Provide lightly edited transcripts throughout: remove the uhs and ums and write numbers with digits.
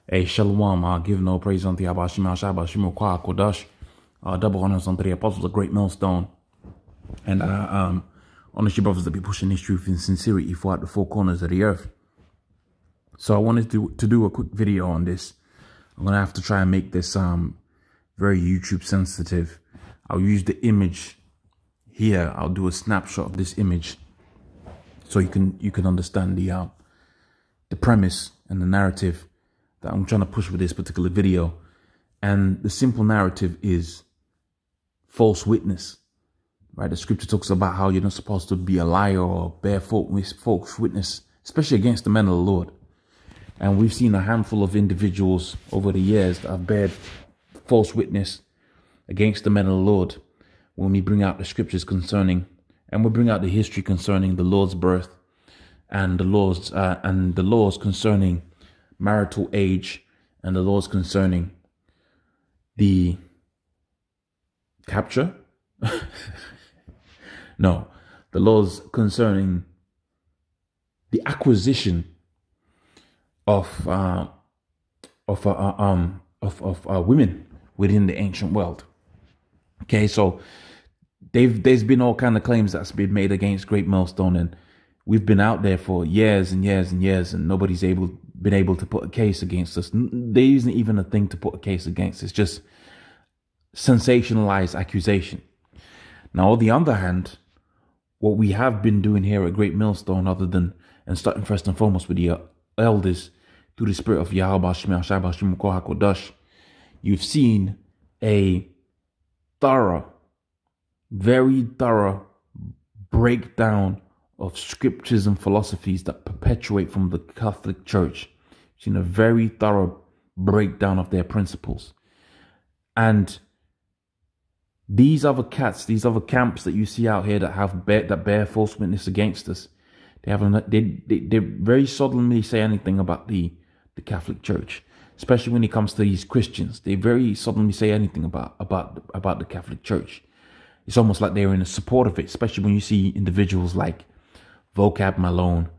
Hey, Shalom, give no praise unto Yahweh Shema Shabbat Kwa Kodash. Double honors unto the apostles of great Millstone. And honor your brothers that be pushing this truth in sincerity throughout the four corners of the earth. So I wanted to do a quick video on this. I'm going to have to try and make this very YouTube sensitive. I'll use the image here. I'll do a snapshot of this image so you can understand the premise and the narrative that I'm trying to push with this particular video. And the simple narrative is false witness, right? The scripture talks about how you're not supposed to be a liar or bear false witness, especially against the men of the Lord. And we've seen a handful of individuals over the years that have bared false witness against the men of the Lord when we bring out the scriptures concerning, and we bring out the history concerning the Lord's birth and the laws concerning marital age, and the laws concerning the capture. No, the laws concerning the acquisition of women within the ancient world. Okay, so there's been all kind of claims that's been made against Great Millstone, and we've been out there for years and years and years, and nobody's been able to put a case against us. There isn't even a thing to put a case against. It's just sensationalized accusation. Now, on the other hand, what we have been doing here at Great Millstone, and starting first and foremost with the elders, through the spirit of Yahweh Shema Shabbat Kodash, you've seen a very thorough breakdown of scriptures and philosophies that perpetuate from the Catholic Church. You've seen a very thorough breakdown of their principles. And these other camps that you see out here that bear false witness against us, they very seldomly say anything about the Catholic Church, especially when it comes to these Christians. They very seldomly say anything about the Catholic Church. It's almost like they're in support of it, especially when you see individuals like Vocab Malone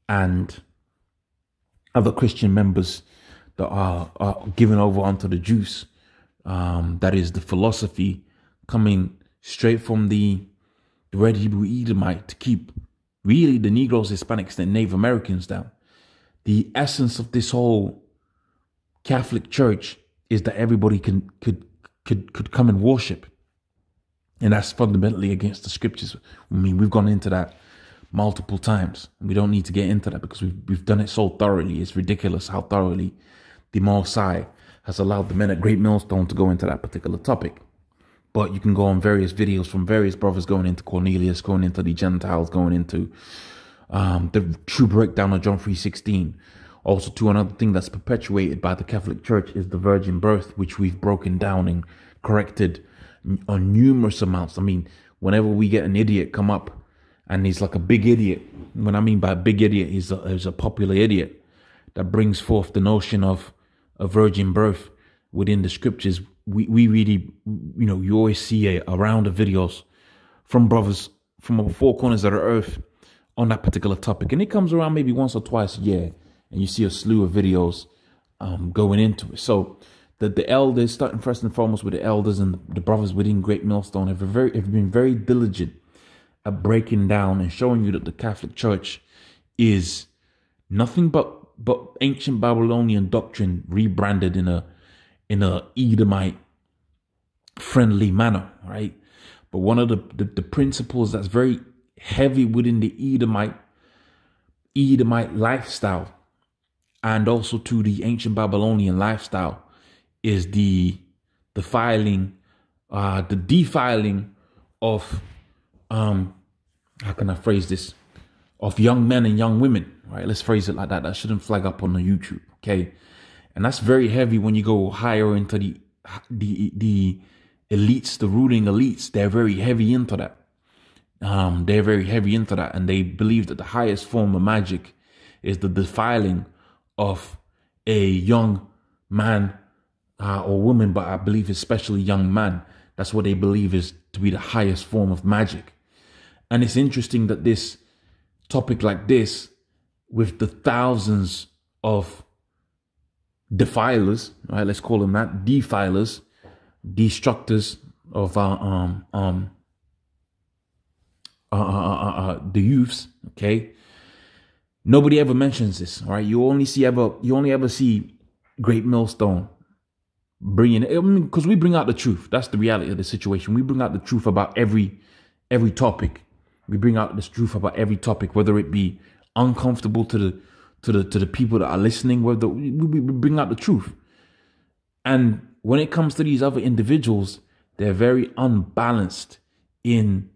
and other Christian members that are given over onto the juice. That is the philosophy coming straight from the Red Hebrew Edomite to keep really the Negroes, Hispanics, and Native Americans down. The essence of this whole Catholic Church is that everybody could come and worship. And that's fundamentally against the scriptures. I mean, we've gone into that multiple times. We don't need to get into that because we've done it so thoroughly. It's ridiculous how thoroughly the Most High has allowed the men at Great Millstone to go into that particular topic. But you can go on various videos from various brothers going into Cornelius, going into the Gentiles, going into the true breakdown of John 3:16. Also, to another thing that's perpetuated by the Catholic Church is the virgin birth, which we've broken down and corrected on numerous amounts. I mean, whenever we get an idiot come up, and he's like a big idiot. What I mean by a big idiot, he's a popular idiot that brings forth the notion of a virgin birth within the scriptures. We really, you always see around the videos from brothers from all four corners of the earth on that particular topic. And it comes around maybe once or twice a year, and you see a slew of videos going into it. So the elders, starting first and foremost with the elders and the brothers within Great Millstone, have been very diligent at breaking down and showing you that the Catholic Church is nothing but ancient Babylonian doctrine rebranded in a Edomite friendly manner, right? But one of the principles that's very heavy within the Edomite lifestyle, and also to the ancient Babylonian lifestyle, is the defiling of how can I phrase this? Of young men and young women, right? Let's phrase it like that. That shouldn't flag up on the YouTube, okay? And that's very heavy when you go higher into the elites, the ruling elites. They're very heavy into that. And they believe that the highest form of magic is the defiling of a young man or woman, but I believe especially young man. That's what they believe is to be the highest form of magic. And it's interesting that this topic like this, with the thousands of defilers, right? Let's call them that, defilers, destructors of the youths. Okay, nobody ever mentions this. All right, you only ever see Great Millstone bringing it, because we bring out the truth. That's the reality of the situation. We bring out the truth about every topic. We bring out the truth about every topic, whether it be uncomfortable to the people that are listening. Whether we bring out the truth. And when it comes to these other individuals, they're very unbalanced in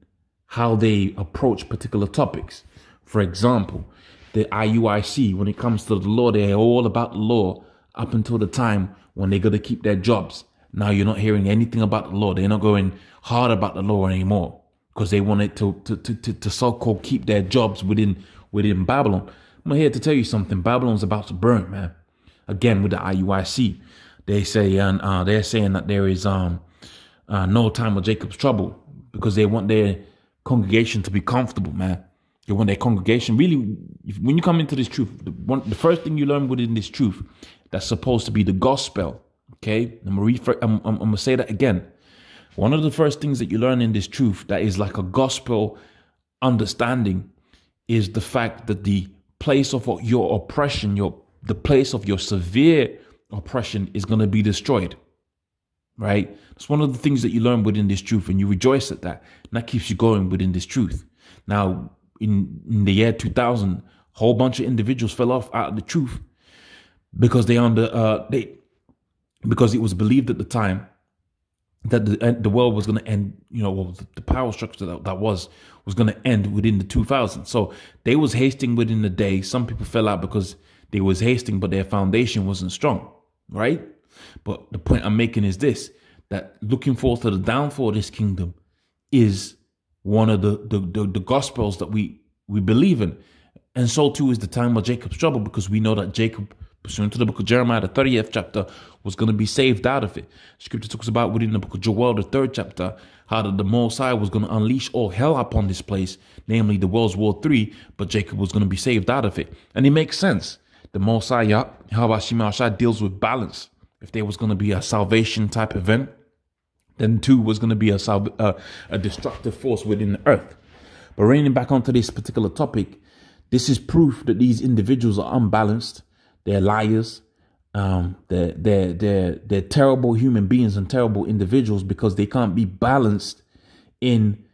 how they approach particular topics. For example, the IUIC, when it comes to the law, they're all about the law up until the time when they're going to keep their jobs. Now you're not hearing anything about the law. They're not going hard about the law anymore because they want it to so-called keep their jobs within Babylon. I'm here to tell you something. Babylon's about to burn, man. Again, with the IUIC, they say, and they're saying that there is no time of Jacob's trouble because they want their congregation to be comfortable, man. They want their congregation really. When you come into this truth, the first thing you learn within this truth, that's supposed to be the gospel. Okay, I'm gonna say that again. One of the first things that you learn in this truth that is like a gospel understanding is the fact that the place of your oppression, the place of your severe oppression is going to be destroyed. Right? It's one of the things that you learn within this truth, and you rejoice at that. And that keeps you going within this truth. Now, in the year 2000, a whole bunch of individuals fell off out of the truth because because it was believed at the time that the world was going to end. The power structure that was going to end within the 2000s. So they was hasting within the day. Some people fell out because they was hasting, but their foundation wasn't strong, right? But the point I'm making is this, that looking forward to the downfall of this kingdom is one of the gospels that we believe in. And so too is the time of Jacob's trouble, because we know that Jacob, pursuant to the book of Jeremiah, the 30th chapter, was going to be saved out of it. Scripture talks about within the book of Joel, the 3rd chapter, how the Most High was going to unleash all hell upon this place, namely the World War III, but Jacob was going to be saved out of it. And it makes sense. The Most High, Yahweh Shai, deals with balance. If there was going to be a salvation type event, then too was going to be a destructive force within the earth. But reining back onto this particular topic, this is proof that these individuals are unbalanced. They're liars. They're terrible human beings and terrible individuals because they can't be balanced in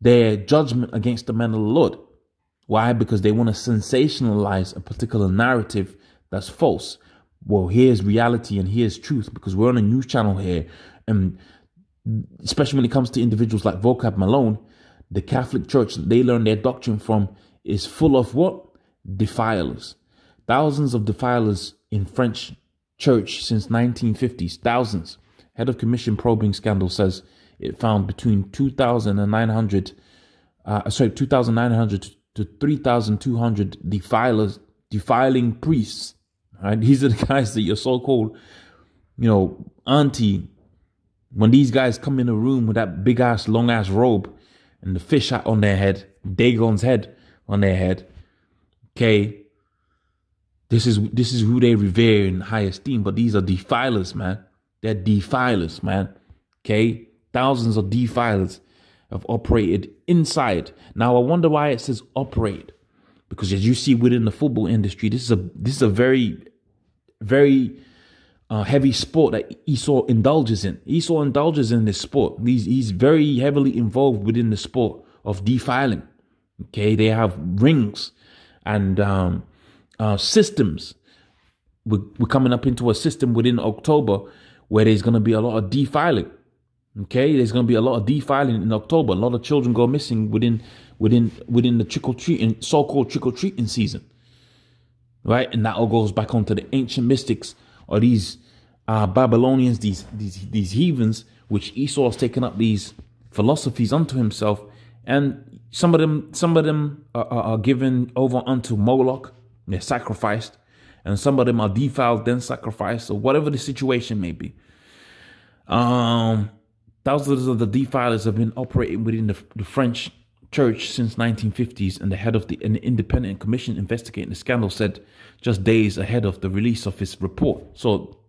their judgment against the man of the Lord. Why? Because they want to sensationalize a particular narrative that's false. Well, here's reality and here's truth, because we're on a news channel here. And especially when it comes to individuals like Vocab Malone, the Catholic Church that they learn their doctrine from is full of what? Defilers. Thousands of defilers in French church since 1950s. Thousands. Head of Commission probing scandal says it found between 2,900 to 3,200 defilers, defiling priests. Right? These are the guys that your so-called, auntie, when these guys come in a room with that big ass, long ass robe and the fish hat on their head, Dagon's head on their head. Okay. This is who they revere in high esteem, but these are defilers, man. They're defilers, man. Okay. Thousands of defilers have operated inside. Now, I wonder why it says operate. Because as you see within the football industry, this is a very, very heavy sport that Esau indulges in. Esau indulges in this sport. He's very heavily involved within the sport of defiling. Okay, they have rings and systems. We're coming up into a system within October where there's going to be a lot of defiling. Okay, there's going to be a lot of defiling in October. A lot of children go missing within the trick-or-treating, so-called trick-or-treating season. Right? And that all goes back onto the ancient mystics or these Babylonians, these heathens, which Esau has taken up these philosophies unto himself. And some of them are given over unto Moloch. They're sacrificed. And some of them are defiled, then sacrificed, or whatever the situation may be. Thousands of the defilers have been operating within the French Church since 1950s, and the head of an independent commission investigating the scandal said just days ahead of the release of his report. So